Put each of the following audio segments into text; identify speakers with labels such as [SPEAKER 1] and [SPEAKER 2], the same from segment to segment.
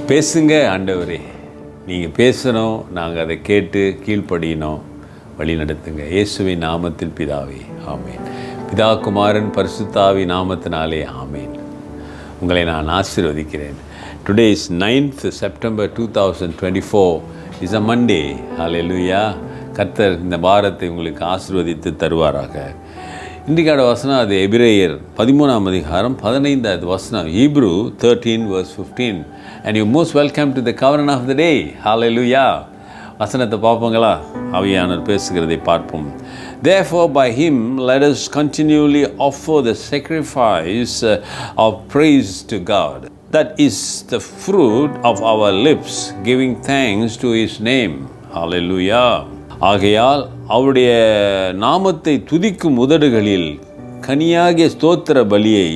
[SPEAKER 1] பேசுங்க ஆண்டவரே, நீங்கள் பேசணும், நாங்கள் அதை கேட்டு கீழ்ப்படியணும், வழி நடத்துங்க. இயேசுவின் நாமத்தில் பிதாவே, ஆமேன். பிதா, குமாரன், பரிசுத்தாவி நாமத்தினாலே ஆமேன். உங்களை நான் ஆசீர்வதிக்கிறேன். Today is 9th September 2024 is a Monday. Hallelujah. கர்த்தர் இந்த வாரத்தை உங்களுக்கு ஆசீர்வதித்து தருவாராக. இன்றைக்கான வசனம் அது எபிரேயர் 13ஆம் அதிகாரம் 15வது வசனம், Hebrew 13:15. And you're most welcome to the covenant of the day. Hallelujah. வசனத்தை பார்ப்போங்களா? ஆவியானவர் பேசுகிறதை பார்ப்போம். Therefore by him let us continually offer the sacrifice of praise to God. That is the fruit of our lips, giving thanks to his name. Hallelujah. ஆகையால் அவருடைய நாமத்தை துதிக்கும் உதடுகளில் கனியாகிய ஸ்தோத்திர பலியை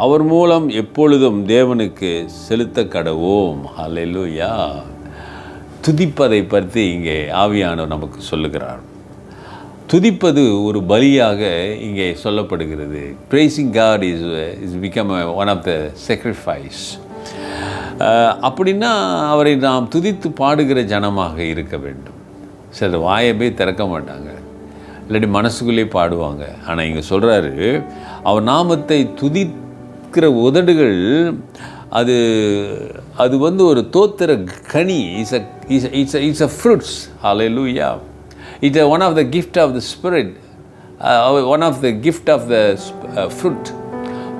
[SPEAKER 1] அவர் மூலம் எப்பொழுதும் தேவனுக்கு செலுத்த கடவோம். ஹல்லேலூயா. துதிப்பதை பற்றி இங்கே ஆவியானவர் நமக்கு சொல்லுகிறார். துதிப்பது ஒரு பலியாக இங்கே சொல்லப்படுகிறது. Praising God is become one of the sacrifice. அப்படின்னா அவரை நாம் துதித்து பாடுகிற ஜனமாக இருக்க வேண்டும். சிலர் வாயை போய் திறக்க மாட்டாங்க, இல்லாட்டி மனசுக்குள்ளே பாடுவாங்க. ஆனால் இங்கே சொல்கிறாரு, அவர் நாமத்தை துதிக்கிற உதடுகள் அது அது ஒரு தோத்திர கனி. It's a fruits. Hallelujah. It's one of the gift of the spirit, one of the gift of the fruit.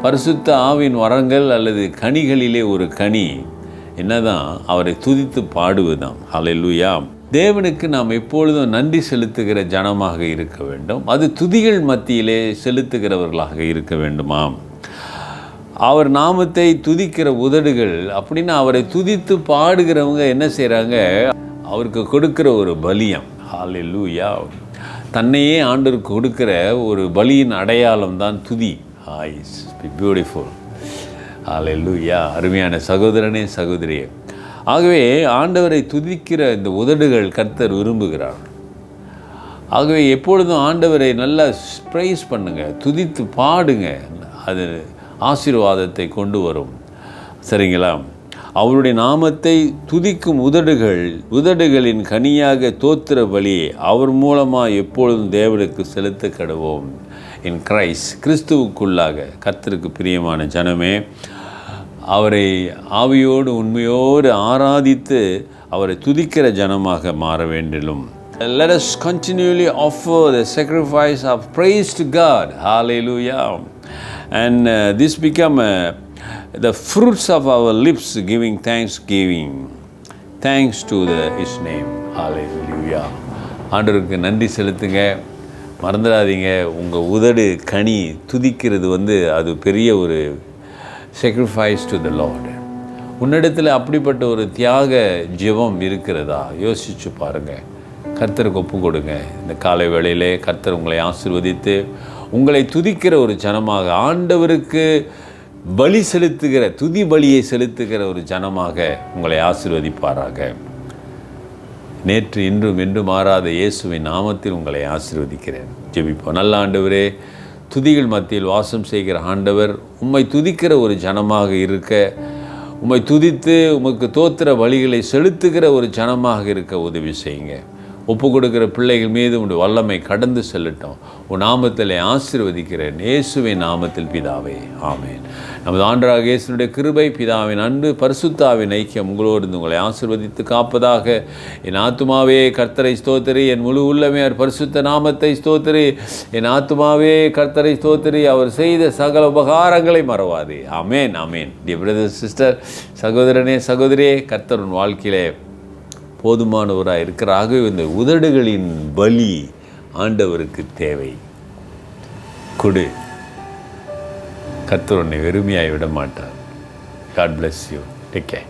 [SPEAKER 1] பரிசுத்த ஆவின் வரங்கள் அல்லது கனிகளிலே ஒரு கனி என்னதான்? அவரை துதித்து பாடுவதுதான். ஹல்லேலூயா. தேவனுக்கு நாம் எப்பொழுதும் நன்றி செலுத்துகிற ஜனமாக இருக்க வேண்டும். அது துதிகள் மத்தியிலே செலுத்துகிறவர்களாக இருக்க வேண்டுமாம். அவர் நாமத்தை துதிக்கிற உதடுகள் அப்படின்னா அவரை துதித்து பாடுகிறவங்க என்ன செய்கிறாங்க? அவருக்கு கொடுக்கிற ஒரு பலியம். ஹல்லேலூயா. தன்னையே ஆண்டவருக்கு கொடுக்கிற ஒரு பலியின் அடையாளம் தான் துதி. It's beautiful. ஹல்லேலூயா. அருமையான சகோதரனே, சகோதரியே, ஆகவே ஆண்டவரை துதிக்கிற இந்த உதடுகள் கர்த்தர் விரும்புகிறார். ஆகவே எப்பொழுதும் ஆண்டவரை நல்லா ப்ரைஸ் பண்ணுங்க, துதித்து பாடுங்க. அது ஆசீர்வாதத்தை கொண்டு வரும். சரிங்களா? அவருடைய நாமத்தை துதிக்கும் உதடுகளின் கனியாக தோத்திர பலியை அவர் மூலமாக எப்பொழுதும் தேவனுக்கு செலுத்த கடவோம். இன் கிரைஸ்ட், கிறிஸ்துவுக்குள்ளாக. கர்த்தருக்கு பிரியமான ஜனமே, அவரை ஆவியோடு உண்மையோடு ஆராதித்து அவரை துதிக்கிற ஜனமாக மாற வேண்டும். Let us continually offer the sacrifice of praise to God. Hallelujah. And this become the fruits of our lips, giving thanksgiving. Thanks to his name. Hallelujah. ஆண்டவருக்கு நன்றி செலுத்துங்க. மறந்துடாதீங்க, உங்கள் உதடு கனி துதிக்கிறது அது பெரிய ஒரு sacrifice to the Lord. உன்னிடத்தில் அப்படிப்பட்ட ஒரு தியாக ஜெபம் இருக்கிறதா? யோசிச்சு பாருங்கள். கர்த்தருக்கு ஒப்பு கொடுங்க. இந்த காலை வேளையிலே கர்த்தர் உங்களை ஆசீர்வதித்து உங்களை துதிக்கிற ஒரு ஜனமாக, ஆண்டவருக்கு பலி செலுத்துகிற, துதி பலியை செலுத்துகிற ஒரு ஜனமாக உங்களை ஆசீர்வதிப்பாராக. நேற்று இன்றும் என்று மாறாத இயேசுவின் நாமத்தில் உங்களை ஆசீர்வதிக்கிறேன். ஜெபிப்போம். நல்ல ஆண்டவரே, துதிகள் மத்தியில் வாசம் செய்கிற ஆண்டவர், உம்மை துதிக்கிற ஒரு ஜனமாக இருக்க, உம்மை துதித்து உமக்கு தோத்திர பலிகளை செலுத்துகிற ஒரு ஜனமாக இருக்க உதவி செய்யுங்க. ஒப்பு கொடுக்கிற பிள்ளைகள் மீது உடைய வல்லமை கடந்து செல்லட்டும். உன் நாமத்தில் ஆசீர்வதிக்கிறேன். இயேசுவின் நாமத்தில் பிதாவே, ஆமேன். நமது ஆண்டவராகிய இயேசுவினுடைய கிருபை, பிதாவின் அன்பு, பரிசுத்தாவின் ஐக்கியம் உங்களோடு உங்களை ஆசீர்வதித்து காப்பதாக. என் ஆத்துமாவே கர்த்தரை ஸ்தோத்திரி, என் முழு உள்ளமே அவர் பரிசுத்த நாமத்தை ஸ்தோத்திரி. என் ஆத்துமாவே கர்த்தரை ஸ்தோத்திரி, அவர் செய்த சகல உபகாரங்களை மறவாதே. ஆமேன், ஆமேன். டியர் பிரதர், சிஸ்டர், சகோதரனே, சகோதரியே, கர்த்தர் உன் வாழ்க்கையிலே போதுமானவராக இருக்கிறாக. இந்த உதடுகளின் பலி ஆண்டவருக்கு தேவை. கொடு. கர்த்தர் உன்னை வெறுமையாய் விட மாட்டார். God bless you. Take care.